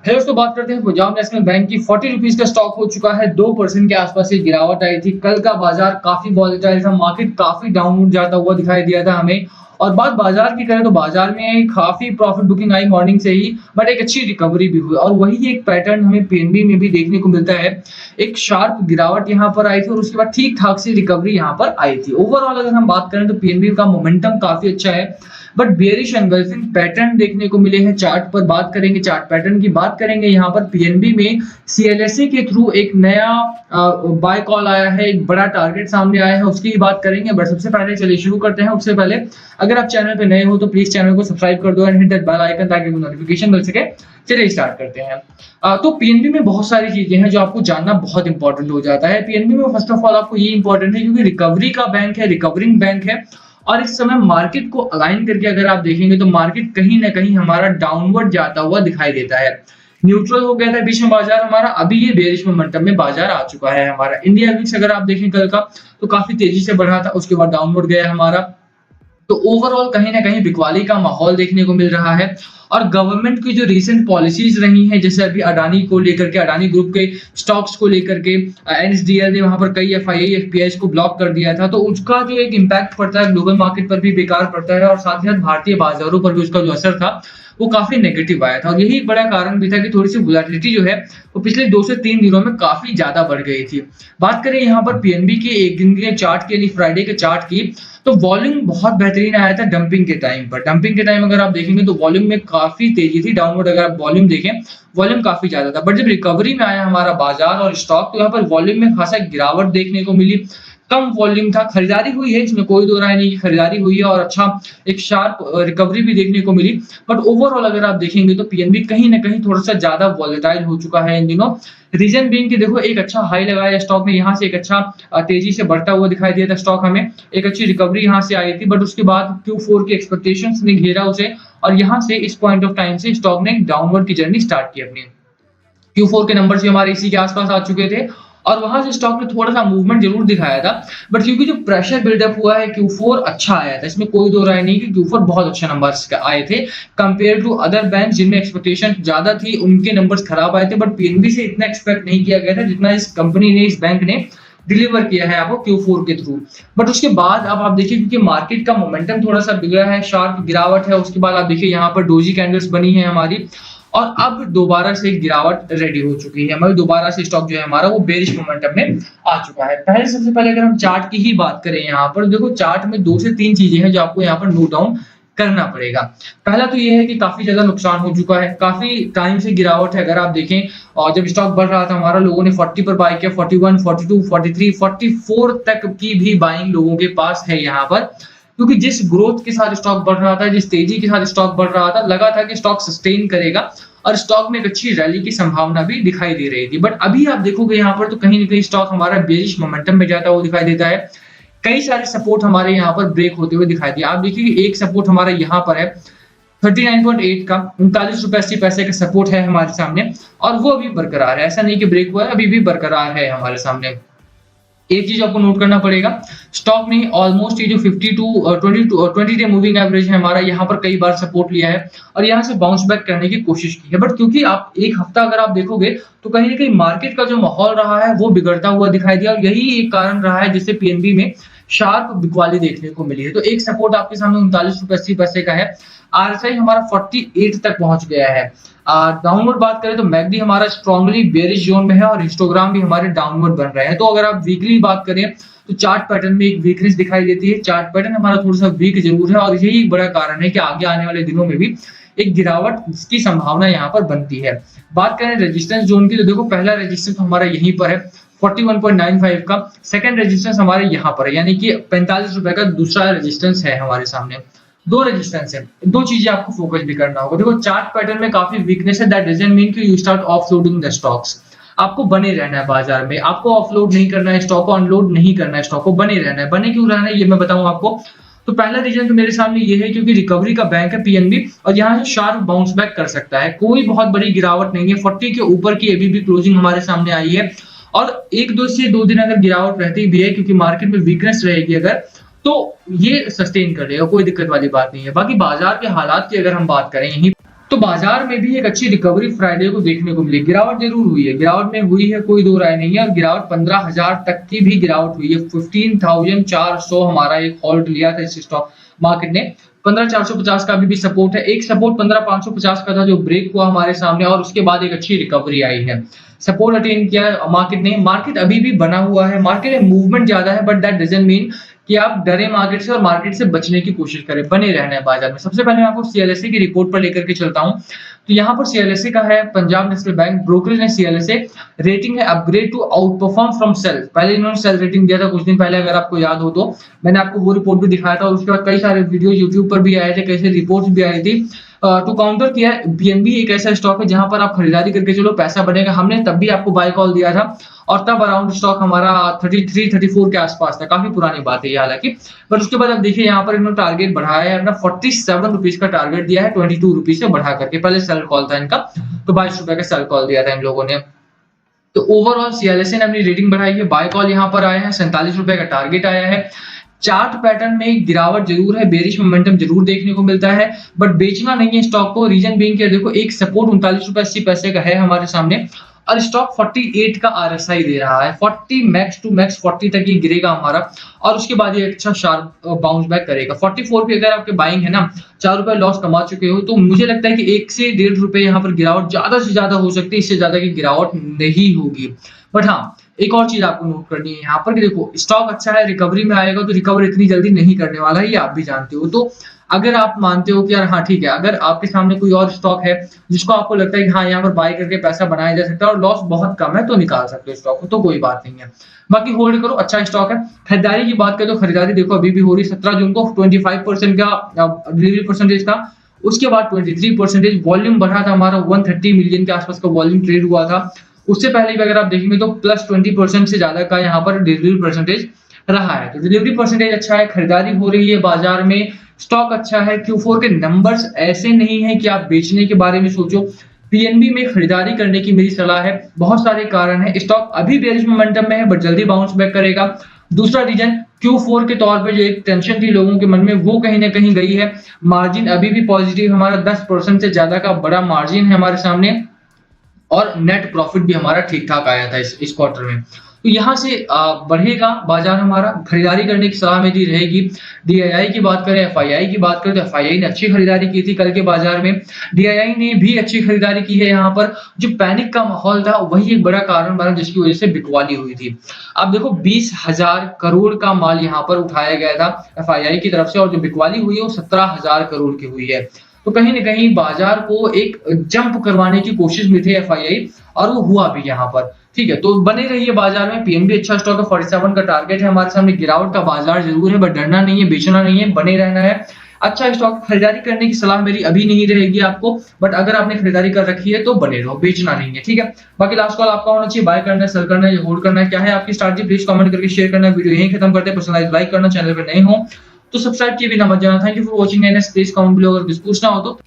Hello दोस्तों, बात करते हैं पंजाब नेशनल बैंक की। 40 रुपीज का स्टॉक हो चुका है, 2% के आसपास से गिरावट आई थी। कल का बाजार काफी वॉलेटाइल था, मार्केट काफी डाउन जाता हुआ दिखाई दिया था हमें। और बात बाजार की करें तो बाजार में काफी प्रॉफिट बुकिंग आई मॉर्निंग से ही, बट एक अच्छी रिकवरी भी हुई और वही एक पैटर्न हमें पीएनबी में भी देखने को मिलता है। एक शार्प गिरावट यहाँ पर आई थी और उसके बाद ठीक ठाक सी रिकवरी यहाँ पर आई थी। ओवरऑल अगर हम बात करें तो पीएनबी का मोमेंटम काफी अच्छा है, बट बेयरिश एंगल्फिंग पैटर्न देखने को मिले हैं। चार्ट पर बात करेंगे, चार्ट पैटर्न की बात करेंगे। यहाँ पर पीएनबी में सीएलएसए के थ्रू एक नया बाय कॉल आया है, एक बड़ा टारगेट सामने आया है, उसकी ही बात करेंगे। बट सबसे पहले चलिए शुरू करते हैं। उससे पहले अगर आप चैनल पे नए हो तो प्लीज चैनल को सब्सक्राइब कर दो and hit that bell icon ताकि नोटिफिकेशन मिल सके। चलिए स्टार्ट करते हैं। तो पीएनबी में बहुत सारी चीजें हैं जो आपको जानना बहुत इंपॉर्टेंट हो जाता है। पीएनबी में फर्स्ट ऑफ ऑल आपको ये इंपॉर्टेंट है क्योंकि रिकवरी का बैंक है, रिकवरिंग बैंक है। और इस समय मार्केट को अलाइन करके अगर आप देखेंगे तो मार्केट कहीं ना कहीं हमारा डाउनवर्ड जाता हुआ दिखाई देता है। न्यूट्रल हो गया था बीच में बाजार हमारा, अभी ये बेरिश मोमेंटम में बाजार आ चुका है हमारा। इंडिया विक्स अगर आप देखें कल का तो काफी तेजी से बढ़ा था, उसके बाद डाउनवर्ड गया हमारा। तो ओवरऑल कहीं ना कहीं बिकवाली का माहौल देखने को मिल रहा है। और गवर्नमेंट की जो रीसेंट पॉलिसीज रही हैं, जैसे अभी अडानी को लेकर के, अडानी ग्रुप के स्टॉक्स को लेकर के एनएसडीएल ने वहां पर कई एफआईआई एफपीआई को ब्लॉक कर दिया था, तो उसका जो एक इम्पैक्ट पड़ता है ग्लोबल मार्केट पर भी बेकार पड़ता है और साथ ही साथ भारतीय बाजारों पर भी उसका जो असर था वो काफी नेगेटिव आया था। और यही एक बड़ा कारण भी था कि थोड़ी सी वोलेटिलिटी जो है वो पिछले 2 से 3 दिनों में काफी ज्यादा बढ़ गई थी। बात करें यहाँ पर पीएनबी के एक दिन के चार्ट के, यानी फ्राइडे के चार्ट की, तो वॉल्यूम बहुत बेहतरीन आया था डंपिंग के टाइम पर। डंपिंग के टाइम अगर आप देखेंगे तो वॉल्यूम में काफी तेजी थी, डाउनवर्ड अगर आप वॉल्यूम देखें वॉल्यूम काफी ज्यादा था। बट जब रिकवरी में आया हमारा बाजार और स्टॉक तो यहाँ पर वॉल्यूम में खासा गिरावट देखने को मिली। कम वॉल्यूम था, खरीदारी हुई है, इसमें कोई दो राय नहीं कि खरीदारी हुई है और अच्छा एक शार्प रिकवरी भी देखने को मिली। बट ओवरऑल अगर आप देखेंगे तो पीएनबी कहीं ना कहीं थोड़ा सा ज्यादा वॉलेटाइल हो चुका है इन दिनों। रीजन बीइंग कि देखो एक अच्छा हाई लगाया स्टॉक में, यहाँ से एक अच्छा तेजी से बढ़ता हुआ दिखाई दिया था स्टॉक हमें, एक अच्छी रिकवरी यहाँ से आई थी। बट उसके बाद Q4 की एक्सपेक्टेशंस ने घेरा उसे और यहाँ से इस पॉइंट ऑफ टाइम से स्टॉक ने डाउनवर्ड की जर्नी स्टार्ट की अपनी। Q4 के नंबर्स भी हमारे इसी के आसपास आ चुके थे और वहां से स्टॉक ने थोड़ा सा मूवमेंट जरूर दिखाया था। बट क्योंकि जो प्रेशर बिल्डअप हुआ है Q4 अच्छा आया था, इसमें कोई दो राय नहीं कि Q4 बहुत अच्छे नंबर्स आए थे कंपेयर टू अदर बैंक जिनमें एक्सपेक्टेशन ज्यादा थी, उनके नंबर्स खराब आए थे। बट पीएनबी से इतना एक्सपेक्ट नहीं किया गया था जितना इस कंपनी ने, इस बैंक ने डिलीवर किया है आपको Q4 के थ्रू। बट उसके बाद अब आप देखिए क्योंकि मार्केट का मोमेंटम थोड़ा सा बिगड़ा है, शार्प गिरावट है। उसके बाद आप देखिए यहाँ पर डोजी कैंडल्स बनी है हमारी और अब दोबारा से गिरावट रेडी हो चुकी है हमारी। दोबारा से स्टॉक जो है हमारा वो बेरिश मोमेंटम में आ चुका है। पहले सबसे पहले अगर हम चार्ट की ही बात करें, यहाँ पर देखो चार्ट में 2 से 3 चीजें हैं जो आपको यहाँ पर नोट डाउन करना पड़ेगा। पहला तो ये है कि काफी ज्यादा नुकसान हो चुका है, काफी टाइम से गिरावट है। अगर आप देखें और जब स्टॉक बढ़ रहा था हमारा, लोगों ने 40 पर बाय किया, 41, 42, 43, 44 तक की भी बाइंग लोगों के पास है यहाँ पर। क्योंकि जिस ग्रोथ के साथ स्टॉक बढ़ रहा था, जिस तेजी के साथ स्टॉक बढ़ रहा था, लगा था कि स्टॉक सस्टेन करेगा और स्टॉक में एक अच्छी रैली की संभावना भी दिखाई दे रही थी। बट अभी आप देखोगे यहाँ पर तो कहीं ना कहीं स्टॉक हमारा बेरिश मोमेंटम में जाता हुआ दिखाई देता है। कई सारे सपोर्ट हमारे यहाँ पर ब्रेक होते हुए दिखाई दिया। आप देखिए एक सपोर्ट हमारा यहाँ पर है 39.8 का, 39 रुपए 80 पैसे का सपोर्ट है हमारे सामने और वो अभी बरकरार है, ऐसा नहीं कि ब्रेक हुआ है, अभी भी बरकरार है हमारे सामने। एक चीज आपको नोट करना पड़ेगा, स्टॉक ने ऑलमोस्ट ये जो 20 डे मूविंग एवरेज है हमारा, यहाँ पर कई बार सपोर्ट लिया है और यहाँ से बाउंस बैक करने की कोशिश की है। बट क्योंकि आप एक हफ्ता अगर आप देखोगे तो कहीं ना कहीं मार्केट का जो माहौल रहा है वो बिगड़ता हुआ दिखाई दिया और यही एक कारण रहा है जिससे पीएनबी में शार्प बिकवाली देखने को मिली है। तो एक सपोर्ट आपके सामने 39 रुपए 80 पैसे का है। आरएसआई हमारा 48 तक पहुंच गया है। डाउनवर्ड बात करें तो मैकडी हमारा स्ट्रांगली बेरिश जोन में है और हिस्टोग्राम भी हमारे डाउनवर्ड बन रहे हैं। तो अगर आप वीकली बात करें तो चार्ट पैटर्न में एक वीकनेस दिखाई देती है। चार्ट पैटर्न हमारा थोड़ा सा वीक जरूर है और यही एक बड़ा कारण है कि आगे आने वाले दिनों में भी एक गिरावट की संभावना यहाँ पर बनती है। बात करें रेजिस्टेंस जोन की तो देखो पहला रेजिस्टेंस हमारा यहीं पर है 41.95 का, सेकंड रेजिस्टेंस हमारे यहाँ पर है, यानी कि 45 रुपए का दूसरा रेजिस्टेंस है हमारे सामने। 2 रेजिस्टेंस है, 2 चीजें आपको फोकस भी करना होगा। देखो चार्ट पैटर्न में काफी वीकनेस है, दैट डजंट मीन कि you start offloading the stocks. आपको बने रहना है बाजार में, आपको ऑफलोड नहीं करना है स्टॉक को, अनलोड नहीं करना है स्टॉक को, बने रहना है। बने क्यों रहना है ये मैं बताऊं आपको। तो पहला रीजन तो मेरे सामने ये है क्योंकि रिकवरी का बैंक है पीएनबी और यहाँ से शार्प बाउंस बैक कर सकता है। कोई बहुत बड़ी गिरावट नहीं है, 40 के ऊपर की अभी भी क्लोजिंग हमारे सामने आई है और 1-2 से 2 दिन अगर गिरावट रहती भी है क्योंकि मार्केट में वीकनेस रहेगी अगर, तो ये सस्टेन कर लेगा, कोई दिक्कत वाली बात नहीं है। बाकी बाजार के हालात की अगर हम बात करें, यहीं तो बाजार में भी एक अच्छी रिकवरी फ्राइडे को देखने को मिली। गिरावट जरूर हुई है, गिरावट में हुई है, कोई दो राय नहीं है। और गिरावट 15,000 तक की भी गिरावट हुई है। 15,400 हमारा एक होल्ड लिया था इस स्टॉक मार्केट ने। 15,450 का अभी भी सपोर्ट है। एक सपोर्ट 15,550 का था जो ब्रेक हुआ हमारे सामने, और उसके बाद एक अच्छी रिकवरी आई है। सपोर्ट अटेन किया मार्केट ने। मार्केट अभी भी बना हुआ है, मार्केट में मूवमेंट ज्यादा है, बट दैट डजंट मीन कि आप डरे मार्केट से और मार्केट से बचने की कोशिश करें, बने रहना है बाजार में। सबसे पहले मैं आपको सीएलएसए की रिपोर्ट पर लेकर के चलता हूं। तो यहाँ पर सीएलएसए का है, पंजाब नेशनल बैंक ब्रोकरेज ने सीएलएसए रेटिंग है upgrade to outperform from sell. पहले इन्होंने सेल रेटिंग दिया था कुछ दिन पहले, अगर आपको याद हो तो मैंने आपको वो रिपोर्ट भी दिखाया था, और उसके बाद कई सारे वीडियो यूट्यूब पर भी आए थे, कैसे रिपोर्ट्स भी आई थी। टू काउंटर किया बीएनबी एक ऐसा स्टॉक है जहां पर आप खरीदारी करके चलो पैसा बनेगा। हमने तब भी आपको बाय कॉल दिया था, और तब अराउंड स्टॉक हमारा 33-34 के आसपास था। काफी पुरानी बात है ये हालांकि। बट उसके बाद अब देखिए यहाँ पर इन्होंने टारगेट बढ़ाया है अपना, 47 रुपीज का टारगेट दिया है 22 रुपीज से बढ़ा करके। पहले सेल कॉल था इनका, तो 22 रुपए का सेल कॉल दिया था इन लोगों ने। तो ओवरऑल सीएलएसए ने अपनी रेटिंग बढ़ाई है। बाय कॉल यहाँ पर आया है, 47 रुपए का टारगेट आया है। चार्ट पैटर्न में गिरावट जरूर है, बेरिश मोमेंटम जरूर देखने को मिलता है, बट बेचना नहीं है स्टॉक को। रीजन बीइंग कि देखो एक सपोर्ट 39 रुपए 80 पैसे का है हमारे सामने, और स्टॉक 48 का आरएसआई दे रहा है। 40 मैक्स टू मैक्स 40 तक ही गिरेगा हमारा, और उसके बाद ये अच्छा शार्प बाउंस बैक करेगा। 44 पे अगर आपके बाइंग है ना, 4 रुपए लॉस कमा चुके हो, तो मुझे लगता है कि 1 से 1.5 रुपए यहाँ पर गिरावट ज्यादा से ज्यादा हो सकती है, इससे ज्यादा की गिरावट नहीं होगी। बट हाँ, एक और चीज आपको नोट करनी है यहाँ पर कि देखो स्टॉक अच्छा है, रिकवरी में आएगा, तो रिकवर इतनी जल्दी नहीं करने वाला है, ये आप भी जानते हो। तो अगर आप मानते हो कि यार हाँ ठीक है, अगर आपके सामने कोई और स्टॉक है जिसको आपको लगता है कि हाँ यहाँ पर बाय करके पैसा बनाया जा सकता है और लॉस बहुत कम है, तो निकाल सकते हो स्टॉक को, तो कोई बात नहीं है। बाकी होल्ड करो, अच्छा स्टॉक है। खरीदारी की बात करें तो खरीदारी देखो अभी भी हो रही। 17 जून को 25% का डिलीवरी परसेंटेज था, उसके बाद 23%। वॉल्यूम बढ़ा था हमारा, 130 मिलियन के आसपास का वॉल्यूम ट्रेड हुआ था। उससे पहले भी अगर आप देखेंगे तो प्लस 20% से ज्यादा का यहाँ पर डिलीवरी परसेंटेज रहा है। तो डिलीवरी परसेंटेज अच्छा है, खरीदारी हो रही है बाजार में, स्टॉक अच्छा है। Q4 के नंबर्स ऐसे नहीं है कि आप बेचने के बारे में सोचो। पीएनबी में खरीदारी करने की मेरी सलाह है। बहुत सारे कारण है, स्टॉक अभी बेरिश मोमेंटम में है, बट जल्दी बाउंस बैक करेगा। दूसरा रीजन Q4 के तौर पे जो एक टेंशन थी लोगों के मन में, वो कहीं ना कहीं गई है। मार्जिन अभी भी पॉजिटिव, हमारा 10% से ज्यादा का बड़ा मार्जिन है हमारे सामने, और नेट प्रॉफिट भी हमारा ठीक ठाक आया था इस क्वार्टर में। तो यहाँ से बढ़ेगा बाजार हमारा। खरीदारी करने की सलाह मेरी रहेगी। डीआईआई की बात करें, एफआईआई की बात करें, तो एफआईआई ने अच्छी खरीदारी की थी कल के बाजार में। डीआईआई ने भी अच्छी खरीदारी की है। यहाँ पर जो पैनिक का माहौल था वही एक बड़ा कारण बना जिसकी वजह से बिकवाली हुई थी। अब देखो 20,000 करोड़ का माल यहाँ पर उठाया गया था एफआईआई की तरफ से, और जो बिकवाली हुई है वो 17,000 करोड़ की हुई है। तो कहीं ना कहीं बाजार को एक जंप करवाने की कोशिश में थे एफआईआई, और वो हुआ भी यहाँ पर। ठीक है, तो बने रहिए बाजार में। पीएनबी अच्छा स्टॉक है, 47 का टारगेट है हमारे सामने। गिरावट का बाजार जरूर है, बट डरना नहीं है, बेचना नहीं है, बने रहना है। अच्छा स्टॉक खरीदारी करने की सलाह मेरी अभी नहीं रहेगी आपको, बट अगर आपने खरीदारी कर रखी है तो बने रहो, बेचना नहीं है। ठीक है, बाकी लास्ट कॉल आपका होना चाहिए, बाय करना है, सेल करना है या होल्ड करना है, क्या है आपकी स्ट्रैटेजी, प्लीज कमेंट करके शेयर करना। वीडियो यहीं खत्म करते हैं। पर्सनलाइज लाइक करना, चैनल पर नए हो तो सब्सक्राइब किए बिना मत जाना। Thank you for watching and please comment below अगर कुछ पूछना हो तो।